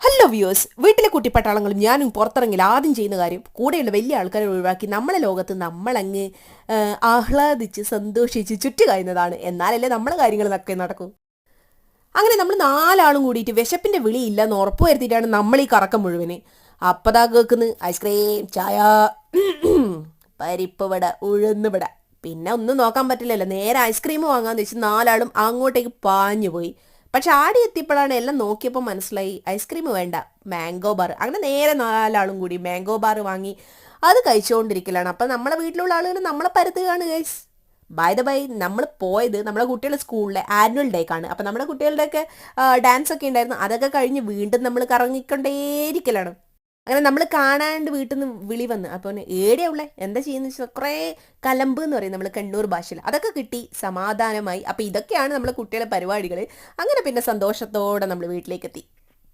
Hello viewers, വീട്ടിലെ കുട്ടിപ്പട്ടാളങ്ങളും ഞാനും പുറത്തിറങ്ങില്ല ആദ്യം ചെയ്യുന്ന കാര്യം കൂടെയുള്ള വലിയ ആൾക്കാരെ ഒഴിവാക്കി നമ്മളെ ലോകത്ത് നമ്മളങ്ങ് ആഹ്ലാദിച്ച് സന്തോഷിച്ച് ചുറ്റുകായുന്നതാണ്. എന്നാലല്ലേ നമ്മളെ കാര്യങ്ങളൊക്കെ നടക്കൂ. അങ്ങനെ നമ്മൾ നാലാളും കൂടിയിട്ട് വിശപ്പിന്റെ വിളിയില്ല എന്ന് ഉറപ്പ് വരുത്തിയിട്ടാണ് നമ്മൾ ഈ കറക്കം മുഴുവന്. അപ്പതാ കേൾക്കുന്നു ഐസ്ക്രീം, ചായ, പരിപ്പ് വട, ഉഴുന്ന് വട. പിന്നെ ഒന്നും നോക്കാൻ പറ്റില്ലല്ലോ, നേരെ ഐസ്ക്രീം വാങ്ങാന്ന് വെച്ച് നാലാളും അങ്ങോട്ടേക്ക് പാഞ്ഞു പോയി. പക്ഷെ ആടി എത്തിയപ്പോഴാണ് എല്ലാം നോക്കിയപ്പോൾ മനസ്സിലായി ഐസ്ക്രീം വേണ്ട, മാംഗോ ബാർ. അങ്ങനെ നേരെ നാലാളും കൂടി മാംഗോ ബാർ വാങ്ങി അത് കഴിച്ചുകൊണ്ടിരിക്കലാണ്. അപ്പം നമ്മളെ വീട്ടിലുള്ള ആളുകൾ നമ്മളെ പരത്തുകയാണ് ഗൈസ്. ബൈ ദ ബൈ, നമ്മൾ പോയത് നമ്മളെ കുട്ടികളുടെ സ്കൂളിലെ ആനുവൽ ഡേക്കാണ്. അപ്പം നമ്മുടെ കുട്ടികളുടെയൊക്കെ ഡാൻസ് ഒക്കെ ഉണ്ടായിരുന്നു. അതൊക്കെ കഴിഞ്ഞ് വീണ്ടും നമ്മൾ കറങ്ങിക്കൊണ്ടേയിരിക്കലാണ്. അങ്ങനെ നമ്മൾ കാണാണ്ട് വീട്ടിൽ നിന്ന് വിളി വന്ന് അപ്പോൾ ഏടിയാ ഉള്ളേ എന്താ ചെയ്യുന്ന വെച്ചാൽ കുറേ കലമ്പ് എന്ന് പറയും നമ്മൾ കണ്ണൂർ ഭാഷയിൽ. അതൊക്കെ കിട്ടി സമാധാനമായി. അപ്പോൾ ഇതൊക്കെയാണ് നമ്മളെ കുട്ടികളുടെ പരിപാടികൾ. അങ്ങനെ പിന്നെ സന്തോഷത്തോടെ നമ്മൾ വീട്ടിലേക്ക് എത്തി.